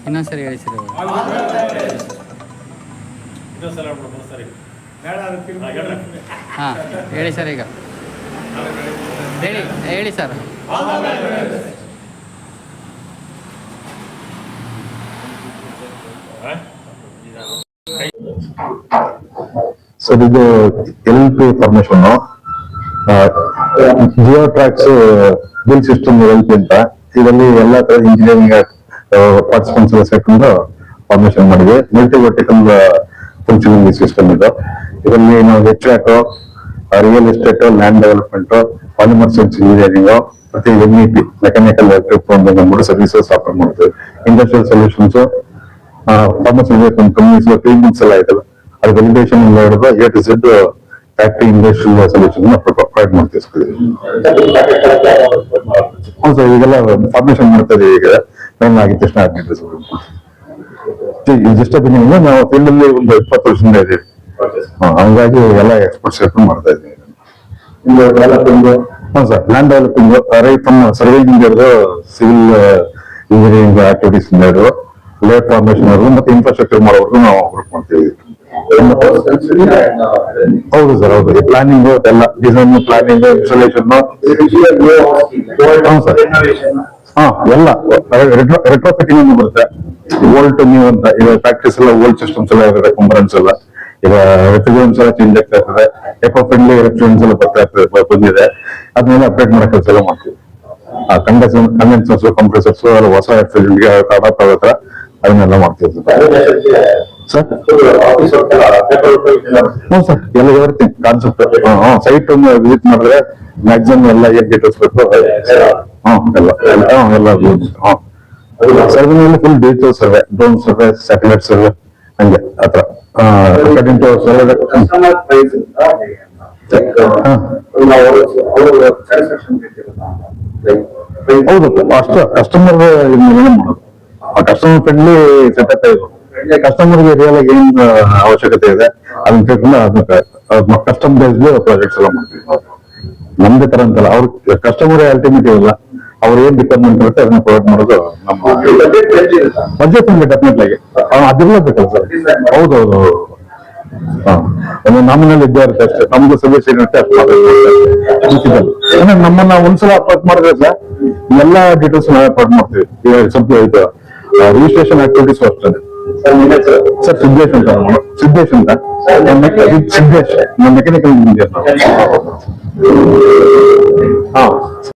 ಇನ್ನೊಂದ್ಸರಿ ಹೇಳಿ ಸರ್. ಹಾಂ ಹೇಳಿ ಸರ್. ಈಗ ಹೇಳಿ ಸರ್. ಸರ್ ಇದು LP formation geo tracks bill system LP ಅಂತ. ಇದರಲ್ಲಿ ಎಲ್ಲಾ ತರ ಇಂಜಿನಿಯರಿಂಗ್ ಪಾರ್ಟಿಸಿಪೆಂಟ್ಸ್ ಎಲ್ಲ ಸೇರ್ಕೊಂಡು ಫಾರ್ಮೇಶನ್ ಮಾಡಿದ್ವಿ. ಮಲ್ಟಿ ವರ್ಟಿಕಲ್ ಫಂಕ್ಷನಿಂಗ್ ಸಿಸ್ಟಮ್ ಇದು. ಇದರಲ್ಲಿ ನಾವು HVAC, real estate, land development, polymer science engineering ಮತ್ತೆ MEP mechanical electric services offer ಮಾಡ್ತೀವಿ. Industrial solutions, pharmaceutical companies clinics ಎಲ್ಲ ಆಯ್ತಲ್ಲ, ಅದು ವೆಲಿಡೇಷನ್ ಇಂದ ಹಿಡಿದು A to Z factory industrial solution provide ಮಾಡ್ತೀವಿ. ಹೌದು ಸರ್, ಈಗೆಲ್ಲ ಫಾರ್ಮೇಶನ್ ಮಾಡ್ತಾ ಇದೀವಿ. ಈಗ ಮೇನ್ ಆಗಿದ ತಕ್ಷಣ ಜಸ್ಟ್ ಬಿಗಿನಿಂಗ್. ನಾವು ಫೀಲ್ಡ್ ಅಲ್ಲಿ ಒಂದು 20 ವರ್ಷದಿಂದ ಇದೀವಿ. ಹಂಗಾಗಿ ಎಲ್ಲ ಎಕ್ಸ್ಪರ್ಟ್ಸ್ ಸೇರ್ಕೊಂಡು ಮಾಡ್ತಾ ಇದ್ದೀವಿ. ಹೌದು sir, land developing right from surveying ಹಿಡಿದು ಸಿವಿಲ್ ಇಂಜಿನಿಯರಿಂಗ್ ಆಕ್ಟಿವಿಟೀಸ್ ಹಿಡಿದು ಲೇಟ್ ಫಾರ್ಮೇಶನ್ ಅವರು ಮತ್ತೆ ಇನ್ಫ್ರಾಸ್ಟ್ರಕ್ಚರ್ ಮಾಡೋವರೆಗೂ ನಾವು ವರ್ಕ್ ಮಾಡ್ತೀವಿ. ಹೌದು ಸರ್, ಹೌದು. ಪ್ಲಾನಿಂಗ್ ಎಲ್ಲ ಡಿಸೈನ್, ಪ್ಲಾನಿಂಗ್, ಇನ್ಸ್ಟಾಲೇಷನ್, ಎಲ್ಲ ರೆಟ್ರೋಫಿಟಿಂಗ್ ಬರುತ್ತೆ. ವೋಲ್ಟ್ ನ್ಯೂ ಅಂತ ಈಗ ಫ್ಯಾಕ್ಟ್ರೀಸ್ ಎಲ್ಲ ಓಲ್ಡ್ ಸಿಸ್ಟಮ್ಸ್ ಎಲ್ಲ ಇರುತ್ತೆ, ಕಂಪೋನೆಂಟ್ಸ್ ಎಲ್ಲ. ಈಗ ರೆಫ್ರಿಜರೆಂಟ್ಸ್ ಎಲ್ಲ ಚೇಂಜ್ ಆಗ್ತಾ ಇರ್ತದೆ, ಎಕೋ ಫ್ರೆಂಡ್ಲಿ ರೆಫ್ರಿಜರೆಂಟ್ಸ್ ಎಲ್ಲ ಬಂದಿದೆ. ಅದನ್ನೆಲ್ಲ ಅಪ್ಡೇಟ್ ಮಾಡೋ ಕೆಲಸ ಎಲ್ಲ ಮಾಡ್ತೀವಿ. ಕಂಡೆನ್ಸರ್ಸ್, ಕಂಪ್ರೆಸರ್ಸ್ ಎಲ್ಲ ಹೊಸ ರೆಫ್ರಿಜರೆಂಟ್ಗೆ ಅಡಾಪ್ಟ್ ಆಗುತ್ತೆ, ಅದನ್ನೆಲ್ಲ ಮಾಡ್ತೀವಿ ಸರ್. ಹ್ಞೂ ಸರ್, ಎಲ್ಲ ಇರುತ್ತೆ ಕಾನ್ಸೆಪ್ಟ್. ಸೈಟ್ ಒಂದು ವಿಸಿಟ್ ಮಾಡಿದ್ರೆ ಮ್ಯಾಕ್ಸಿಮಮ್ ಎಲ್ಲ ಏನ್ ಡೀಟೇಲ್ಸ್ ಬೇಕು ಎಲ್ಲ ಸರ್ವೆನಲ್ಲಿ full digital survey, drone survey, satellite survey, ಹಂಗೆ ಆತರ. ಹೌದು, ಅಷ್ಟು ಕಸ್ಟಮರ್ ಮಾಡೋದು. ಕಸ್ಟಮರ್ ಫ್ರೆಂಡ್ಲಿ ಸೆಟಪ್ ಇದು. ಕಸ್ಟಮರ್ಗೆ ರಿಯಲ್ ಆಗಿ ಏನ್ ಅವಶ್ಯಕತೆ ಇದೆ ಅದನ್ನ ತಿಳ್ಕೊಂಡು ಅದನ್ನ ಕಸ್ಟಮ್ ಬೇಸ್ಡ್ ಪ್ರಾಜೆಕ್ಟ್ಸ್ ಎಲ್ಲ ಮಾಡ್ತೀವಿ. ನಮ್ದೇ ತರ ಅಂತಲ್ಲ, ಅವ್ರ ಕಸ್ಟಮರ್ ಅಲ್ಟಿಮೇಟ್ ಇಲ್ಲ, ಅವ್ರ ಏನ್ ರಿಕ್ವೈರ್ಮೆಂಟ್ ಇರುತ್ತೆ ಅದನ್ನ ಪ್ರೊವೈಡ್ ಮಾಡೋದು ನಮ್ಮ ಬಜೆಟ್ ನಿಮ್ಗೆ ಡೆಫಿನೆಟ್ ಆಗಿ ಅದಿರ್ಲೇಬೇಕಲ್ಲ ಸರ್. ಹೌದೌದು, ಒಂದು ನಾಮಿನಲ್ ಇದ್ದೇ ಇರುತ್ತೆ ಅಷ್ಟೇ. ನಮ್ದು ಸರ್ವಿಸ್ ಏನಿರುತ್ತೆ ನಮ್ಮನ್ನ ಒಂದ್ಸಲ ಅಪಾರ್ಟ್ ಮಾಡಿದ್ರೆ ಸರ್ ಎಲ್ಲಾ ಡೀಟೇಲ್ಸ್ ನಾವು ಅಪಾರ್ಟ್ ಮಾಡ್ತೀವಿ. ಈಗ ಸ್ವಲ್ಪ ಇದು ರಿಜಿಸ್ಟ್ರೇಷನ್ ಆಕ್ಟಿವಿಟೀಸ್ ಅಷ್ಟೇ. ಸರ್ ಸಿದ್ದೇಶ್ ಅಂತ, ಸಿದ್ದೇಶ್ ಅಂತ, ಸಿದ್ದೇಶ್ ಮೆಕ್ಯಾನಿಕಲ್ ಇಂಜಿನಿಯರ್.